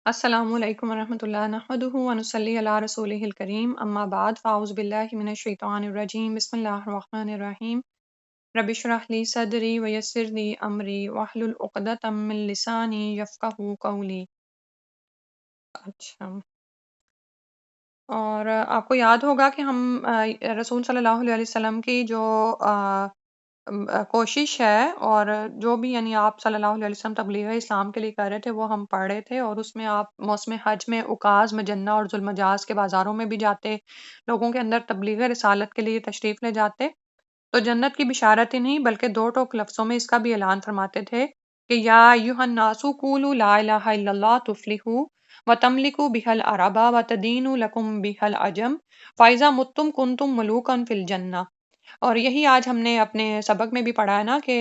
السلام علیکم ورحمۃ اللہ نحمدہ ونصلی علی رسولہ الکریم اما بعد فاعوذ باللہ من الشیطان الرجیم بسم اللہ الرحمن الرحیم رب اشرح لی صدری ویسر لی امری واحلل عقدۃ من لسانی یفقہوا قولی۔ اچھا، اور آپ کو یاد ہوگا کہ ہم رسول صلی اللہ علیہ وسلم کی جو کوشش ہے، اور جو بھی یعنی آپ صلی اللہ علیہ وسلم تبلیغ اسلام کے لیے کر رہے تھے وہ ہم پڑھ رہے تھے، اور اس میں آپ موسم حج میں عکاظ، مجنہ اور ذوالمجاز کے بازاروں میں بھی جاتے، لوگوں کے اندر تبلیغ رسالت کے لیے تشریف لے جاتے، تو جنت کی بشارت ہی نہیں بلکہ دو ٹوک لفظوں میں اس کا بھی اعلان فرماتے تھے کہ یا ایھا الناس قولوا لا الہ الا اللہ تفلحوا وتملکوا بها العرب وتدینوا لکم بها العجم فاذا متم کنتم ملوکا فی الجنہ۔ اور یہی آج ہم نے اپنے سبق میں بھی پڑھا ہے نا کہ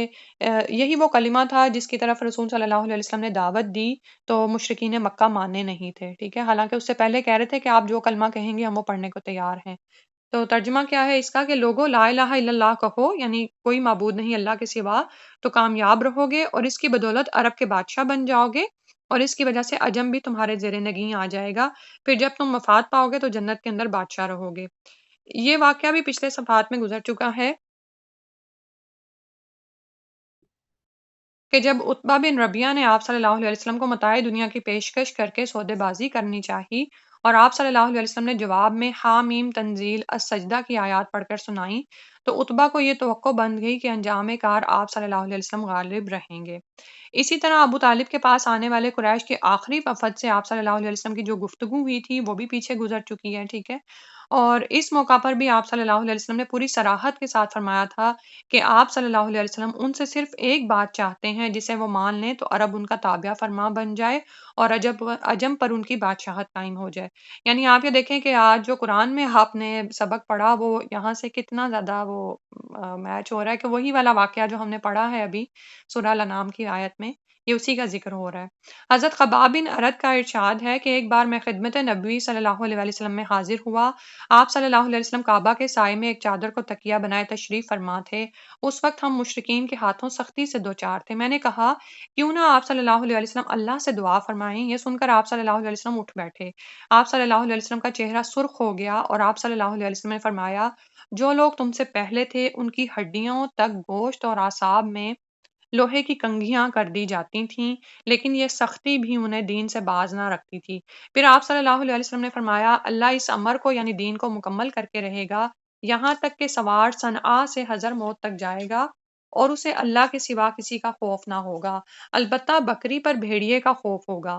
یہی وہ کلمہ تھا جس کی طرف رسول صلی اللہ علیہ وسلم نے دعوت دی، تو مشرکین مکہ ماننے نہیں تھے، ٹھیک ہے، حالانکہ اس سے پہلے کہہ رہے تھے کہ آپ جو کلمہ کہیں گے ہم وہ پڑھنے کو تیار ہیں۔ تو ترجمہ کیا ہے اس کا کہ لوگوں لا الہ الا اللہ کہو، یعنی کوئی معبود نہیں اللہ کے سوا، تو کامیاب رہو گے، اور اس کی بدولت عرب کے بادشاہ بن جاؤ گے، اور اس کی وجہ سے عجم بھی تمہارے زیر نگین آ جائے گا، پھر جب تم مفاد پاؤ گے تو جنت کے اندر بادشاہ رہو گے۔ یہ واقعہ بھی پچھلے صفحات میں گزر چکا ہے کہ جب عتبہ بن ربیعہ نے آپ صلی اللہ علیہ وسلم کو متاع دنیا کی پیشکش کر کے سودے بازی کرنی چاہی، اور آپ صلی اللہ علیہ وسلم نے جواب میں حامیم تنزیل السجدہ کی آیات پڑھ کر سنائیں، تو عتبہ کو یہ توقع بن گئی کہ انجام کار آپ صلی اللہ علیہ وسلم غالب رہیں گے۔ اسی طرح ابو طالب کے پاس آنے والے قریش کے آخری وفد سے آپ صلی اللہ علیہ وسلم کی جو گفتگو ہوئی تھی وہ بھی پیچھے گزر چکی ہے، ٹھیک ہے، اور اس موقع پر بھی آپ صلی اللہ علیہ وسلم نے پوری صراحت کے ساتھ فرمایا تھا کہ آپ صلی اللہ علیہ وسلم ان سے صرف ایک بات چاہتے ہیں جسے وہ مان لیں تو عرب ان کا تابع فرما بن جائے، اور عجم پر ان کی بادشاہت قائم ہو جائے۔ یعنی آپ یہ دیکھیں کہ آج جو قرآن میں آپ نے سبق پڑھا وہ یہاں سے کتنا زیادہ وہ میچ ہو رہا ہے کہ وہی والا واقعہ جو ہم نے پڑھا ہے ابھی سورہ الانعام کی آیت میں، یہ اسی کا ذکر ہو رہا ہے۔ حضرت خباب بن ارد کا ارشاد ہے کہ ایک بار میں خدمت نبوی صلی اللہ علیہ وسلم میں حاضر ہوا، آپ صلی اللہ علیہ وسلم کعبہ کے سائے میں ایک چادر کو تکیہ بنائے تشریف فرما تھے۔ اس وقت ہم مشرکین کے ہاتھوں سختی سے دوچار تھے۔ میں نے کہا کیوں نہ آپ صلی اللہ علیہ وسلم اللہ سے دعا فرمائیں۔ یہ سن کر آپ صلی اللہ علیہ وسلم اٹھ بیٹھے۔ آپ صلی اللہ علیہ وسلم کا چہرہ سرخ ہو گیا، اور آپ صلی اللہ علیہ وسلم نے فرمایا جو لوگ تم سے پہلے تھے ان کی ہڈیوں تک گوشت اور اعصاب میں لوہے کی کنگھیاں کر دی جاتی تھیں، لیکن یہ سختی بھی انہیں دین سے باز نہ رکھتی تھی۔ پھر آپ صلی اللہ علیہ وسلم نے فرمایا اللہ اس امر کو یعنی دین کو مکمل کر کے رہے گا یہاں تک کہ سوار صنعا سے حضر موت تک جائے گا، اور اسے اللہ کے سوا کسی کا خوف نہ ہوگا، البتہ بکری پر بھیڑیے کا خوف ہوگا۔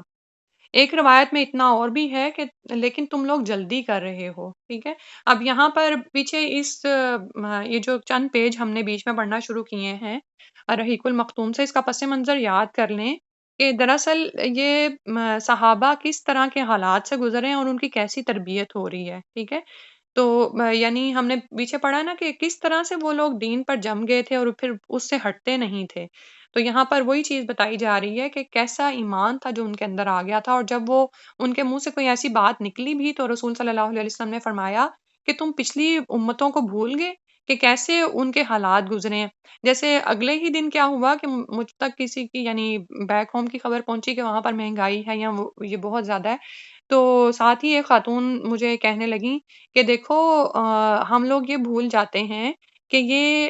ایک روایت میں اتنا اور بھی ہے کہ لیکن تم لوگ جلدی کر رہے ہو، ٹھیک ہے۔ اب یہاں پر پیچھے یہ جو چند پیج ہم نے بیچ میں پڑھنا شروع کیے ہیں رحیق المختوم سے، اس کا پس منظر یاد کر لیں کہ دراصل یہ صحابہ کس طرح کے حالات سے گزرے ہیں اور ان کی کیسی تربیت ہو رہی ہے، ٹھیک ہے۔ تو یعنی ہم نے پیچھے پڑھا نا کہ کس طرح سے وہ لوگ دین پر جم گئے تھے اور پھر اس سے ہٹتے نہیں تھے، تو یہاں پر وہی چیز بتائی جا رہی ہے کہ کیسا ایمان تھا جو ان کے اندر آ گیا تھا، اور جب وہ ان کے منہ سے کوئی ایسی بات نکلی بھی تو رسول صلی اللہ علیہ وسلم نے فرمایا کہ تم پچھلی امتوں کو بھول گئے کہ کیسے ان کے حالات گزرے ہیں۔ جیسے اگلے ہی دن کیا ہوا کہ مجھ تک کسی کی یعنی بیک ہوم کی خبر پہنچی کہ وہاں پر مہنگائی ہے یا یہ بہت زیادہ ہے، تو ساتھ ہی ایک خاتون مجھے کہنے لگی کہ دیکھو ہم لوگ یہ بھول جاتے ہیں کہ یہ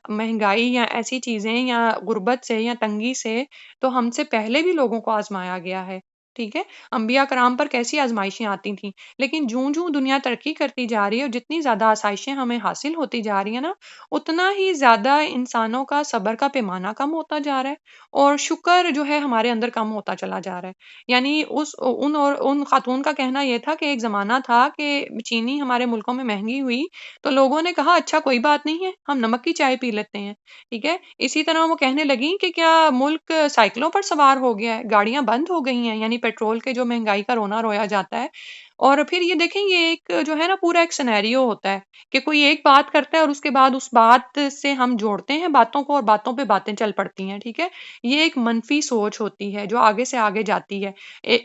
مہنگائی یا ایسی چیزیں یا غربت سے یا تنگی سے تو ہم سے پہلے بھی لوگوں کو آزمایا گیا ہے، ٹھیک ہے، انبیاء کرام پر کیسی آزمائشیں آتی تھیں، لیکن جوں جوں دنیا ترقی کرتی جا رہی ہے اور جتنی زیادہ آسائشیں ہمیں حاصل ہوتی جا رہی ہیں نا، اتنا ہی زیادہ انسانوں کا صبر کا پیمانہ کم ہوتا جا رہا ہے، اور شکر جو ہے ہمارے اندر کم ہوتا چلا جا رہا ہے۔ یعنی ان خاتون کا کہنا یہ تھا کہ ایک زمانہ تھا کہ چینی ہمارے ملکوں میں مہنگی ہوئی تو لوگوں نے کہا اچھا کوئی بات نہیں ہے ہم نمک کی چائے پی لیتے ہیں، ٹھیک ہے۔ اسی طرح وہ کہنے لگیں کہ کیا ملک سائیکلوں پر سوار ہو گیا ہے، گاڑیاں بند ہو گئی ہیں، یعنی پیٹرول کے جو مہنگائی کا رونا رویا جاتا ہے۔ اور پھر یہ دیکھیں یہ ایک جو ہے نا پورا ایک سینیریو ہوتا ہے کہ کوئی ایک بات کرتا ہے اور اس کے بعد اس بات سے ہم جوڑتے ہیں باتوں کو اور باتوں پہ باتیں چل پڑتی ہیں، ٹھیک ہے۔ یہ ایک منفی سوچ ہوتی ہے جو آگے سے آگے جاتی ہے،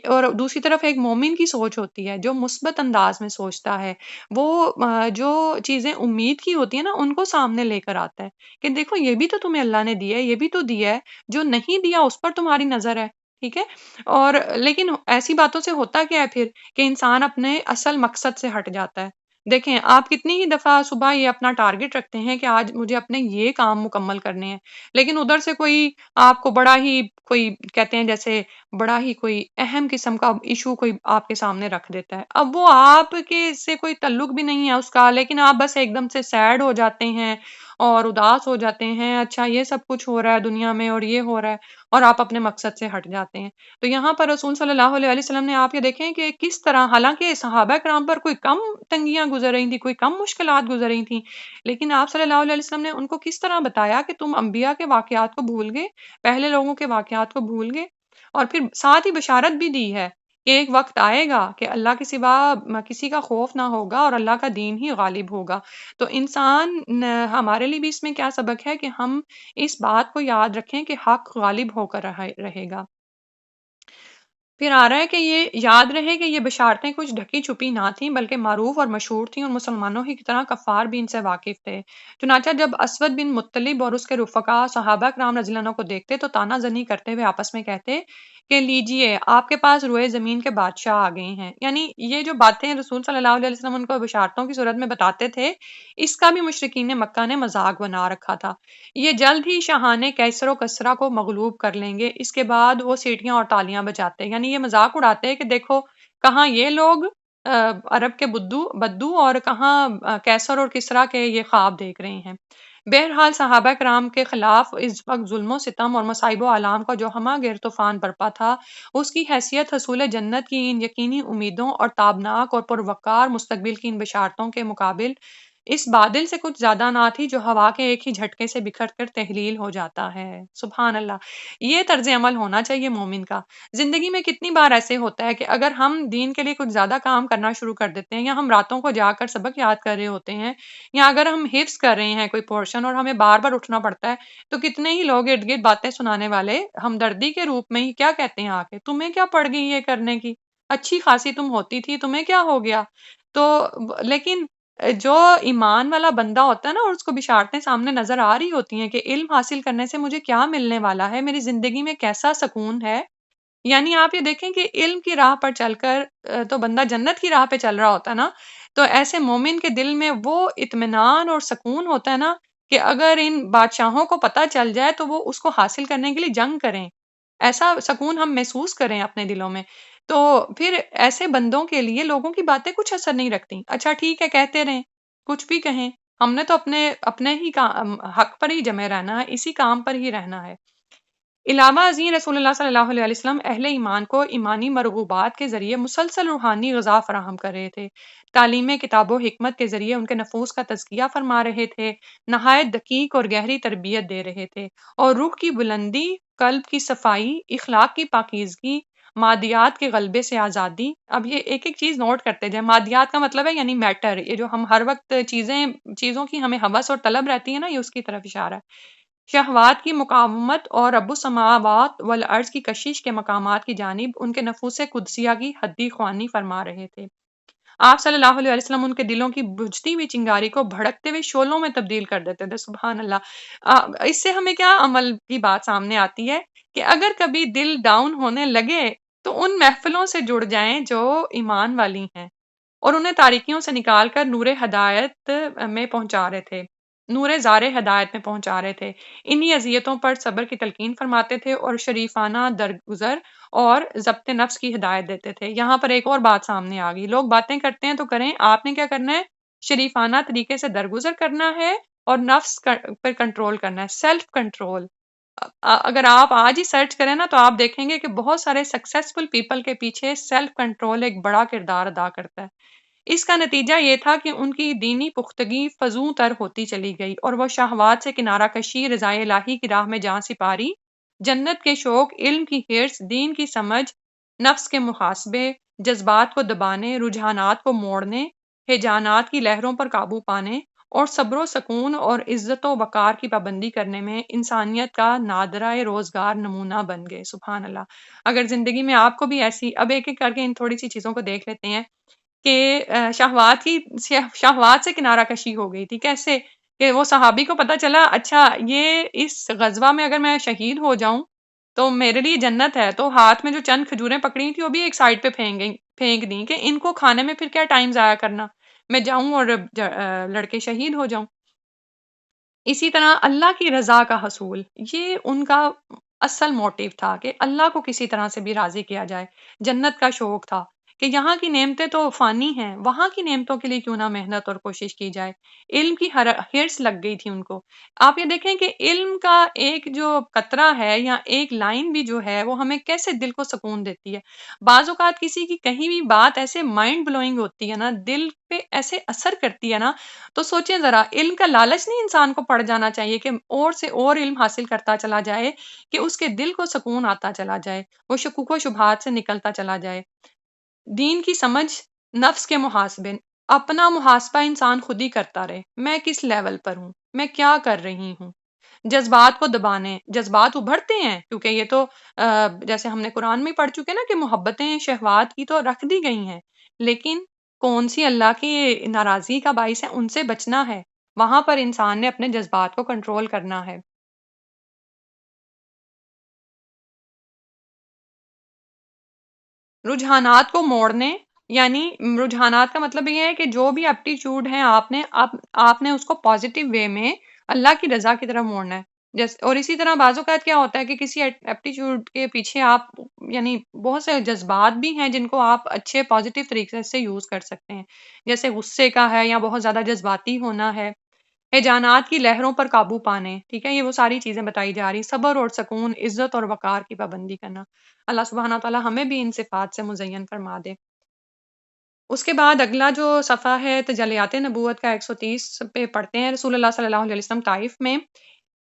اور دوسری طرف ایک مومن کی سوچ ہوتی ہے جو مثبت انداز میں سوچتا ہے، وہ جو چیزیں امید کی ہوتی ہیں نا ان کو سامنے لے کر آتا ہے کہ دیکھو یہ بھی تو تمہیں اللہ نے دیا ہے، یہ بھی تو دیا ہے، جو نہیں دیا اس پر تمہاری نظر ہے، ٹھیک ہے؟ اور لیکن ایسی باتوں سے ہوتا کیا ہے پھر کہ انسان اپنے اصل مقصد سے ہٹ جاتا ہے۔ دیکھیں آپ کتنی ہی دفعہ صبح یہ اپنا ٹارگٹ رکھتے ہیں کہ آج مجھے اپنے یہ کام مکمل کرنے ہیں، لیکن ادھر سے کوئی آپ کو بڑا ہی کوئی کہتے ہیں جیسے بڑا ہی کوئی اہم قسم کا ایشو کوئی آپ کے سامنے رکھ دیتا ہے۔ اب وہ آپ کے سے کوئی تعلق بھی نہیں ہے اس کا، لیکن آپ بس ایک دم سے سیڈ ہو جاتے ہیں اور اداس ہو جاتے ہیں، اچھا یہ سب کچھ ہو رہا ہے دنیا میں اور یہ ہو رہا ہے، اور آپ اپنے مقصد سے ہٹ جاتے ہیں۔ تو یہاں پر رسول صلی اللہ علیہ وسلم نے آپ یہ دیکھیں کہ کس طرح، حالانکہ صحابہ کرام پر کوئی کم تنگیاں گزر رہی تھیں، کوئی کم مشکلات گزر رہی تھیں، لیکن آپ صلی اللہ علیہ وسلم نے ان کو کس طرح بتایا کہ تم انبیاء کے واقعات کو بھول گئے، پہلے لوگوں کے واقعات کو بھول گئے، اور پھر ساتھ ہی بشارت بھی دی ہے کہ ایک وقت آئے گا کہ اللہ کے سوا کسی کا خوف نہ ہوگا اور اللہ کا دین ہی غالب ہوگا۔ تو انسان ہمارے لیے بھی اس میں کیا سبق ہے کہ ہم اس بات کو یاد رکھیں کہ حق غالب ہو کر رہے گا۔ پھر آ رہا ہے کہ یہ یاد رہے کہ یہ بشارتیں کچھ ڈھکی چھپی نہ تھیں بلکہ معروف اور مشہور تھیں، اور مسلمانوں ہی کی طرح کفار بھی ان سے واقف تھے۔ چنانچہ جب اسود بن مطلب اور اس کے رفقا صحابہ کرام رضی اللہ عنہ کو دیکھتے تو طعنہ زنی کرتے ہوئے آپس میں کہتے کہ لیجئے آپ کے پاس روئے زمین کے بادشاہ آ گئے ہیں۔ یعنی یہ جو باتیں رسول صلی اللہ علیہ وسلم ان کو بشارتوں کی صورت میں بتاتے تھے، اس کا بھی مشرکین مکہ نے مذاق بنا رکھا تھا۔ یہ جلد ہی شاہان کیسر و کسرا کو مغلوب کر لیں گے، اس کے بعد وہ سیٹیاں اور تالیاں بجاتے ہیں، یعنی یہ مذاق اڑاتے ہیں کہ دیکھو کہاں یہ لوگ عرب کے بدو اور کہاں کیسر اور کسرا کے یہ خواب دیکھ رہے ہیں۔ بہرحال صحابہ کرام کے خلاف اس وقت ظلم و ستم اور مصائب و آلام کا جو ہمہ گیر طوفان برپا تھا، اس کی حیثیت حصول جنت کی ان یقینی امیدوں اور تابناک اور پروقار مستقبل کی ان بشارتوں کے مقابل اس بادل سے کچھ زیادہ نہ تھی جو ہوا کے ایک ہی جھٹکے سے بکھر کر تحلیل ہو جاتا ہے۔ سبحان اللہ! یہ طرز عمل ہونا چاہیے مومن کا۔ زندگی میں کتنی بار ایسے ہوتا ہے کہ اگر ہم دین کے لیے کچھ زیادہ کام کرنا شروع کر دیتے ہیں، یا ہم راتوں کو جا کر سبق یاد کر رہے ہوتے ہیں، یا اگر ہم حفظ کر رہے ہیں کوئی پورشن اور ہمیں بار بار اٹھنا پڑتا ہے، تو کتنے ہی لوگ ارد گرد باتیں سنانے والے ہمدردی کے روپ میں ہی کیا کہتے ہیں آ کے، تمہیں کیا پڑ گئی یہ کرنے کی، اچھی خاصی تم ہوتی تھی، تمہیں کیا ہو گیا؟ تو لیکن جو ایمان والا بندہ ہوتا ہے نا، اور اس کو بشارتیں سامنے نظر آ رہی ہوتی ہیں کہ علم حاصل کرنے سے مجھے کیا ملنے والا ہے، میری زندگی میں کیسا سکون ہے۔ یعنی آپ یہ دیکھیں کہ علم کی راہ پر چل کر تو بندہ جنت کی راہ پہ چل رہا ہوتا ہے نا، تو ایسے مومن کے دل میں وہ اطمینان اور سکون ہوتا ہے نا کہ اگر ان بادشاہوں کو پتہ چل جائے تو وہ اس کو حاصل کرنے کے لیے جنگ کریں، ایسا سکون ہم محسوس کریں اپنے دلوں میں۔ تو پھر ایسے بندوں کے لیے لوگوں کی باتیں کچھ اثر نہیں رکھتی، اچھا ٹھیک ہے کہتے رہیں، کچھ بھی کہیں، ہم نے تو اپنے اپنے ہی حق پر ہی جمے رہنا ہے، اسی کام پر ہی رہنا ہے۔ علاوہ ازیں رسول اللہ صلی اللہ علیہ وسلم اہل ایمان کو ایمانی مرغوبات کے ذریعے مسلسل روحانی غذا فراہم کر رہے تھے، تعلیم کتاب و حکمت کے ذریعے ان کے نفوس کا تزکیہ فرما رہے تھے، نہایت دقیق اور گہری تربیت دے رہے تھے، اور روح کی بلندی، قلب کی صفائی، اخلاق کی پاکیزگی، مادیات کے غلبے سے آزادی۔ اب یہ ایک ایک چیز نوٹ کرتے جائیں، مادیات کا مطلب ہے یعنی میٹر، یہ جو ہم ہر وقت چیزوں کی ہمیں ہوس اور طلب رہتی ہے نا، یہ اس کی طرف اشارہ ہے۔ شہوات کی مقاومت اور رب السماوات والارض کی کشش کے مقامات کی جانب ان کے نفوس قدسیہ کی حدی خوانی فرما رہے تھے۔ آپ صلی اللہ علیہ وسلم ان کے دلوں کی بجھتی ہوئی چنگاری کو بھڑکتے ہوئے شعلوں میں تبدیل کر دیتے تھے۔ سبحان اللہ! اس سے ہمیں کیا عمل کی بات سامنے آتی ہے کہ اگر کبھی دل ڈاؤن ہونے لگے تو ان محفلوں سے جڑ جائیں جو ایمان والی ہیں، اور انہیں تاریکیوں سے نکال کر نور ہدایت میں پہنچا رہے تھے، نور زار ہدایت میں پہنچا رہے تھے، انہی اذیتوں پر صبر کی تلقین فرماتے تھے اور شریفانہ درگزر اور ضبط نفس کی ہدایت دیتے تھے۔ یہاں پر ایک اور بات سامنے آ گئی، لوگ باتیں کرتے ہیں تو کریں، آپ نے کیا کرنا ہے؟ شریفانہ طریقے سے درگزر کرنا ہے اور نفس پر کنٹرول کرنا ہے، سیلف کنٹرول۔ اگر آپ آج ہی سرچ کریں نا تو آپ دیکھیں گے کہ بہت سارے سکسیسفل پیپل کے پیچھے سیلف کنٹرول ایک بڑا کردار ادا کرتا ہے۔ اس کا نتیجہ یہ تھا کہ ان کی دینی پختگی فزوں تر ہوتی چلی گئی اور وہ شہوات سے کنارہ کشی، رضائے الہی کی راہ میں جان سپاری، جنت کے شوق، علم کی حرص، دین کی سمجھ، نفس کے محاسبے، جذبات کو دبانے، رجحانات کو موڑنے، ہیجانات کی لہروں پر قابو پانے، اور صبر و سکون اور عزت و وقار کی پابندی کرنے میں انسانیت کا نادرہ روزگار نمونہ بن گئے۔ سبحان اللہ! اگر زندگی میں آپ کو بھی ایسی، اب ایک ایک کر کے ان تھوڑی سی چیزوں کو دیکھ لیتے ہیں کہ شہوات سے کنارہ کشی ہو گئی تھی، کیسے کہ وہ صحابی کو پتا چلا اچھا یہ اس غزوہ میں اگر میں شہید ہو جاؤں تو میرے لیے جنت ہے، تو ہاتھ میں جو چند کھجوریں پکڑی تھی وہ بھی ایک سائڈ پہ پھینک دیں کہ ان کو کھانے میں پھر کیا ٹائم ضائع کرنا، میں جاؤں اور لڑکے شہید ہو جاؤں۔ اسی طرح اللہ کی رضا کا حصول، یہ ان کا اصل موٹیو تھا کہ اللہ کو کسی طرح سے بھی راضی کیا جائے۔ جنت کا شوق تھا کہ یہاں کی نعمتیں تو فانی ہیں، وہاں کی نعمتوں کے لیے کیوں نہ محنت اور کوشش کی جائے۔ علم کی ہرس لگ گئی تھی ان کو۔ آپ یہ دیکھیں کہ علم کا ایک جو قطرہ ہے یا ایک لائن بھی جو ہے وہ ہمیں کیسے دل کو سکون دیتی ہے۔ بعض اوقات کسی کی کہیں بھی بات ایسے مائنڈ بلوئنگ ہوتی ہے نا، دل پہ ایسے اثر کرتی ہے نا، تو سوچیں ذرا، علم کا لالچ نہیں انسان کو پڑ جانا چاہیے کہ اور سے اور علم حاصل کرتا چلا جائے کہ اس کے دل کو سکون آتا چلا جائے، وہ شکوک و شبہات سے نکلتا چلا جائے۔ دین کی سمجھ، نفس کے محاسبے، اپنا محاسبہ انسان خود ہی کرتا رہے، میں کس لیول پر ہوں، میں کیا کر رہی ہوں۔ جذبات کو دبانے، جذبات ابھرتے ہیں کیونکہ یہ تو جیسے ہم نے قرآن میں پڑھ چکے نا کہ محبتیں شہوات کی تو رکھ دی گئی ہیں، لیکن کون سی اللہ کی ناراضی کا باعث ہے، ان سے بچنا ہے، وہاں پر انسان نے اپنے جذبات کو کنٹرول کرنا ہے۔ رجحانات کو موڑنے، یعنی رجحانات کا مطلب یہ ہے کہ جو بھی ایپٹیچیوڈ ہیں آپ نے اس کو پازیٹیو وے میں اللہ کی رضا کی طرف موڑنا ہے۔ اور اسی طرح بعض اوقات کیا ہوتا ہے کہ کسی ایپٹیچیوڈ کے پیچھے آپ یعنی بہت سے جذبات بھی ہیں جن کو آپ اچھے پازیٹیو طریقے سے یوز کر سکتے ہیں، جیسے غصے کا ہے یا بہت زیادہ جذباتی ہونا ہے، ہیجانات کی لہروں پر قابو پانے، ٹھیک ہے، یہ وہ ساری چیزیں بتائی جا رہی، صبر اور سکون، عزت اور وقار کی پابندی کرنا۔ اللہ سبحانہ تعالیٰ ہمیں بھی ان صفات سے مزین فرما دے۔ اس کے بعد اگلا جو صفحہ ہے تجلیات نبوت کا 130 پہ پڑھتے ہیں۔ رسول اللہ صلی اللہ علیہ وسلم طائف میں،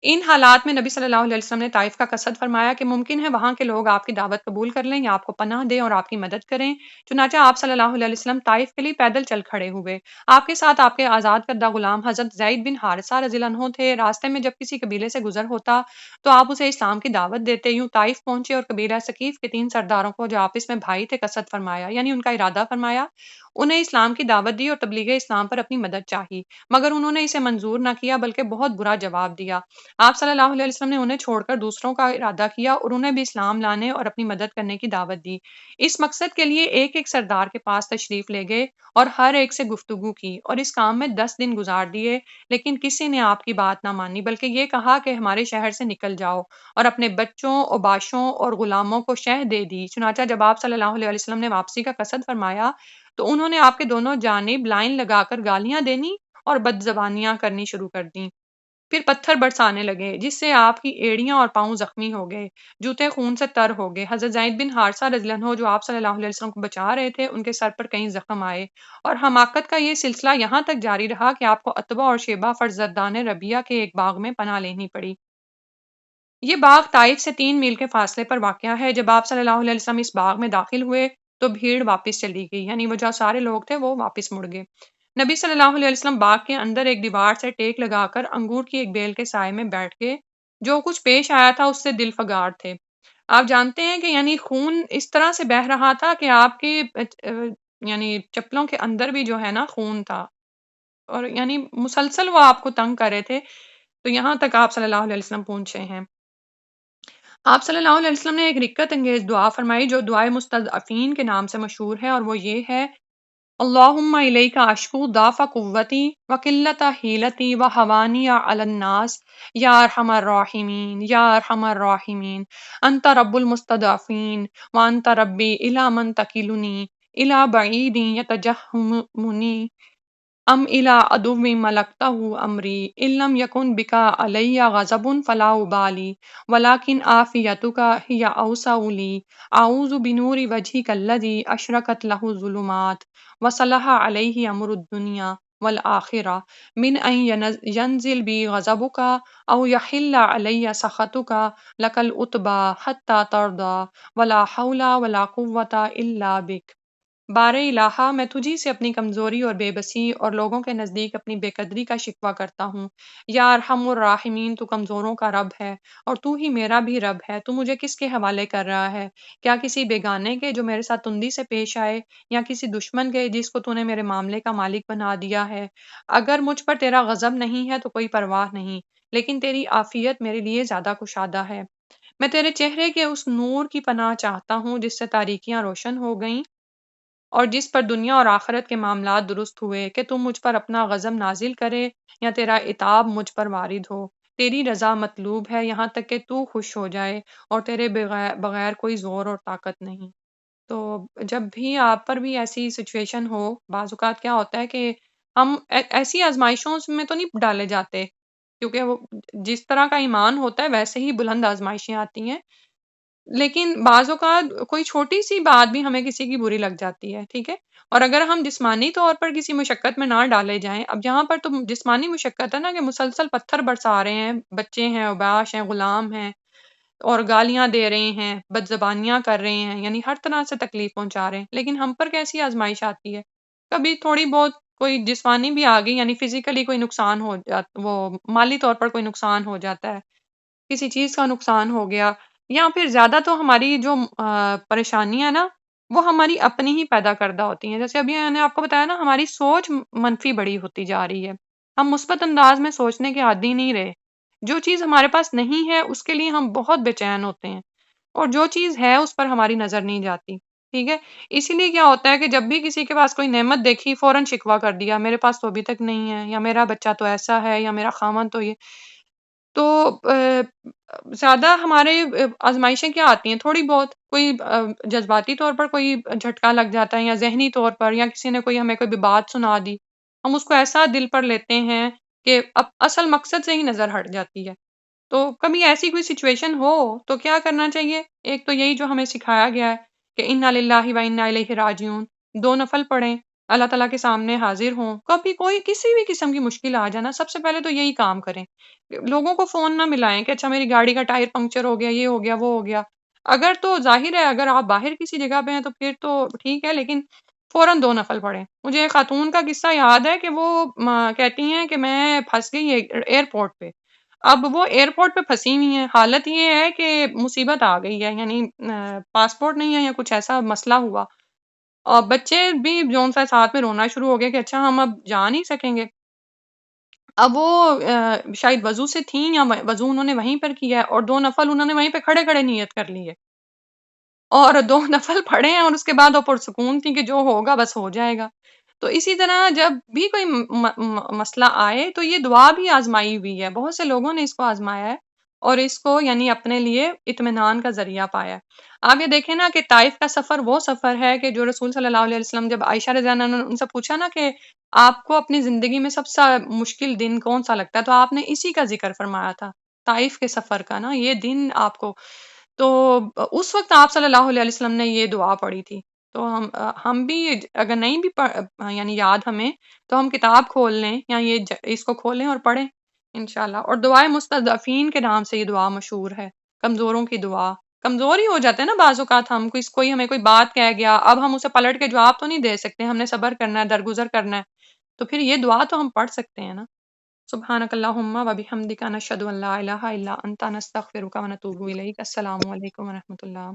ان حالات میں نبی صلی اللہ علیہ وسلم نے طائف کا قصد فرمایا کہ ممکن ہے وہاں کے لوگ آپ کی دعوت قبول کر لیں یا آپ کو پناہ دیں اور آپ کی مدد کریں۔ چنانچہ آپ صلی اللہ علیہ وسلم طائف کے لیے پیدل چل کھڑے ہوئے۔ آپ کے ساتھ آپ کے آزاد کردہ غلام حضرت زید بن حارثہ رضی اللہ عنہ تھے۔ راستے میں جب کسی قبیلے سے گزر ہوتا تو آپ اسے اسلام کی دعوت دیتے۔ یوں طائف پہنچے اور قبیلہ ثقیف کے 3 سرداروں کو جو آپس میں بھائی تھے قصد فرمایا، یعنی ان کا ارادہ فرمایا، انہیں اسلام کی دعوت دی اور تبلیغ اسلام پر اپنی مدد چاہی، مگر انہوں نے اسے منظور نہ کیا بلکہ بہت برا جواب دیا۔ آپ صلی اللہ علیہ وسلم نے انہیں چھوڑ کر دوسروں کا ارادہ کیا اور انہیں بھی اسلام لانے اور اپنی مدد کرنے کی دعوت دی۔ اس مقصد کے لیے ایک ایک سردار کے پاس تشریف لے گئے اور ہر ایک سے گفتگو کی اور اس کام میں 10 دن گزار دیے، لیکن کسی نے آپ کی بات نہ مانی بلکہ یہ کہا کہ ہمارے شہر سے نکل جاؤ، اور اپنے بچوں، اوباشوں اور غلاموں کو شہ دے دی۔ چنانچہ جب آپ صلی اللہ علیہ وسلم نے واپسی کا قصد فرمایا تو انہوں نے آپ کے دونوں جانب لائن لگا کر گالیاں دینی اور بد زبانیاں کرنی شروع کر دیں۔ پھر پتھر برسانے لگے جس سے آپ کی ایڑیاں اور پاؤں زخمی ہو گئے، جوتے خون سے تر ہو گئے۔ حضرت زید بن حارثہ رضی اللہ عنہ جو آپ صلی اللہ علیہ وسلم کو بچا رہے تھے، ان کے سر پر کئی زخم آئے، اور حماقت کا یہ سلسلہ یہاں تک جاری رہا کہ آپ کو عتبہ اور شیبہ فرزندان ربیہ کے ایک باغ میں پناہ لینی پڑی۔ یہ باغ طائف سے 3 میل کے فاصلے پر واقع ہے۔ جب آپ صلی اللہ علیہ وسلم اس باغ میں داخل ہوئے تو بھیڑ واپس چلی گئی، یعنی وہ جو سارے لوگ تھے وہ واپس مڑ گئے۔ نبی صلی اللہ علیہ وسلم باغ کے اندر ایک دیوار سے ٹیک لگا کر انگور کی ایک بیل کے سائے میں بیٹھ گئے۔ جو کچھ پیش آیا تھا اس سے دل فگار تھے۔ آپ جانتے ہیں کہ یعنی خون اس طرح سے بہہ رہا تھا کہ آپ کے یعنی چپلوں کے اندر بھی جو ہے نا خون تھا، اور یعنی مسلسل وہ آپ کو تنگ کر رہے تھے، تو یہاں تک آپ صلی اللہ علیہ وسلم پہنچے ہیں۔ آپ صلی اللہ علیہ وسلم نے ایک رکت انگیز دعا فرمائی جو دعائے مستضعفین کے نام سے مشہور ہے، اور وہ یہ ہے: اللہم الیک اشکو ضعف قوتی وقلت حیلتی وہوانی علی الناس یا ارحم الراحمین یا ارحم الراحمین، انت رب المستضعفین وانت ربی الی من تکلنی الی بعید یتجہمنی ام الی عدو ملکتہ امری ان لم یکن بک علی غضب فلا ابالی ولکن عافیتک ہی اوسع لی اعوذ بنور وجہک الذی اشرقت لہ الظلمات وصلح علیہ امر الدنیا والآخرہ من ان ینزل بی غضبک او یحل علی سخطک لک العتبی حتی ترضی ولا حول ولا قوة الا بک۔ بار الہا، میں تجھی سے اپنی کمزوری اور بے بسی اور لوگوں کے نزدیک اپنی بے قدری کا شکوہ کرتا ہوں۔ یا ارحم الراحمین، تو کمزوروں کا رب ہے اور تو ہی میرا بھی رب ہے۔ تو مجھے کس کے حوالے کر رہا ہے؟ کیا کسی بیگانے کے جو میرے ساتھ تندی سے پیش آئے، یا کسی دشمن کے جس کو تو نے میرے معاملے کا مالک بنا دیا ہے؟ اگر مجھ پر تیرا غضب نہیں ہے تو کوئی پرواہ نہیں، لیکن تیری عافیت میرے لیے زیادہ کشادہ ہے۔ میں تیرے چہرے کے اس نور کی پناہ چاہتا ہوں جس سے تاریکیاں روشن ہو گئیں اور جس پر دنیا اور آخرت کے معاملات درست ہوئے، کہ تم مجھ پر اپنا غضب نازل کرے یا تیرا عتاب مجھ پر وارد ہو۔ تیری رضا مطلوب ہے یہاں تک کہ تو خوش ہو جائے، اور تیرے بغیر بغیر کوئی زور اور طاقت نہیں۔ تو جب بھی آپ پر بھی ایسی سچویشن ہو، بعض اوقات کیا ہوتا ہے کہ ہم ایسی آزمائشوں میں تو نہیں ڈالے جاتے، کیونکہ وہ جس طرح کا ایمان ہوتا ہے ویسے ہی بلند آزمائشیں آتی ہیں، لیکن بعض اوقات کوئی چھوٹی سی بات بھی ہمیں کسی کی بری لگ جاتی ہے، ٹھیک ہے؟ اور اگر ہم جسمانی طور پر کسی مشقت میں نہ ڈالے جائیں، اب یہاں پر تو جسمانی مشقت ہے نا، کہ مسلسل پتھر برسا رہے ہیں، بچے ہیں، اوباش ہیں، غلام ہیں، اور گالیاں دے رہے ہیں، بد زبانیاں کر رہے ہیں، یعنی ہر طرح سے تکلیف پہنچا رہے ہیں، لیکن ہم پر کیسی آزمائش آتی ہے؟ کبھی تھوڑی بہت کوئی جسمانی بھی آ گئی، یعنی فزیکلی کوئی نقصان ہو جاتا، وہ مالی طور پر کوئی نقصان ہو جاتا ہے، کسی چیز کا نقصان ہو گیا، یا پھر زیادہ تو ہماری جو پریشانیاں ہیں نا، وہ ہماری اپنی ہی پیدا کردہ ہوتی ہیں۔ جیسے ابھی میں نے آپ کو بتایا نا، ہماری سوچ منفی بڑی ہوتی جا رہی ہے، ہم مثبت انداز میں سوچنے کے عادی نہیں رہے، جو چیز ہمارے پاس نہیں ہے اس کے لیے ہم بہت بے چین ہوتے ہیں، اور جو چیز ہے اس پر ہماری نظر نہیں جاتی، ٹھیک ہے؟ اسی لیے کیا ہوتا ہے کہ جب بھی کسی کے پاس کوئی نعمت دیکھی فوراً شکوہ کر دیا، میرے پاس تو ابھی تک نہیں ہے، یا میرا بچہ تو ایسا ہے، یا میرا خاوند تو یہ۔ تو زیادہ ہمارے آزمائشیں کیا آتی ہیں؟ تھوڑی بہت کوئی جذباتی طور پر کوئی جھٹکا لگ جاتا ہے، یا ذہنی طور پر، یا کسی نے کوئی ہمیں کوئی بھی بات سنا دی، ہم اس کو ایسا دل پر لیتے ہیں کہ اب اصل مقصد سے ہی نظر ہٹ جاتی ہے۔ تو کبھی ایسی کوئی سچویشن ہو تو کیا کرنا چاہیے؟ ایک تو یہی جو ہمیں سکھایا گیا ہے کہ انا للہ و انا الیہ راجعون، 2 نفل پڑھیں، اللہ تعالیٰ کے سامنے حاضر ہوں، کبھی کوئی کسی بھی قسم کی مشکل آ جائے نا، سب سے پہلے تو یہی کام کریں، لوگوں کو فون نہ ملائیں کہ اچھا میری گاڑی کا ٹائر پنکچر ہو گیا، یہ ہو گیا، وہ ہو گیا۔ اگر تو ظاہر ہے اگر آپ باہر کسی جگہ پہ ہیں تو پھر تو ٹھیک ہے، لیکن فوراً 2 نفل پڑھیں۔ مجھے ایک خاتون کا قصہ یاد ہے کہ وہ کہتی ہیں کہ میں پھنس گئی ایئرپورٹ پہ۔ اب وہ ایئرپورٹ پہ پھنسی ہوئی ہیں، حالت یہ ہے کہ مصیبت آ گئی ہے، یعنی پاسپورٹ نہیں ہے یا کچھ ایسا مسئلہ ہوا، اور بچے بھی جون سا ساتھ میں رونا شروع ہو گیا کہ اچھا ہم اب جا نہیں سکیں گے۔ اب وہ شاید وضو سے تھیں، یا وضو انہوں نے وہیں پر کیا ہے، اور 2 نفل انہوں نے وہیں پہ کھڑے کھڑے نیت کر لی ہے، اور 2 نفل پڑھے ہیں، اور اس کے بعد وہ پرسکون تھی کہ جو ہوگا بس ہو جائے گا۔ تو اسی طرح جب بھی کوئی مسئلہ آئے تو یہ دعا بھی آزمائی ہوئی ہے، بہت سے لوگوں نے اس کو آزمایا ہے، اور اس کو یعنی اپنے لیے اطمینان کا ذریعہ پایا ہے۔ آگے دیکھیں نا کہ طائف کا سفر وہ سفر ہے کہ جو رسول صلی اللہ علیہ وسلم، جب عائشہ رضی اللہ عنہا نے ان سے پوچھا نا کہ آپ کو اپنی زندگی میں سب سے مشکل دن کون سا لگتا ہے، تو آپ نے اسی کا ذکر فرمایا تھا، طائف کے سفر کا نا، یہ دن آپ کو۔ تو اس وقت آپ صلی اللہ علیہ وسلم نے یہ دعا پڑھی تھی۔ تو ہم بھی اگر نہیں بھی یعنی یاد ہمیں، تو ہم کتاب کھول لیں، یا یہ اس کو کھولیں اور پڑھیں انشاءاللہ۔ اور دعائے مستضعفین کے نام سے یہ دعا مشہور ہے، کمزوروں کی دعا۔ کمزور ہی ہو جاتے ہیں نا بعض اوقات ہم، کوئی ہمیں کوئی بات کہہ گیا، اب ہم اسے پلٹ کے جواب تو نہیں دے سکتے، ہم نے صبر کرنا ہے، درگزر کرنا ہے، تو پھر یہ دعا تو ہم پڑھ سکتے ہیں نا۔ سبحانک اللہم و بحمدک، نشہد ان لا الہ الا انت، نستغفرک و نتوب الیک۔ السلام علیکم و رحمۃ اللہ۔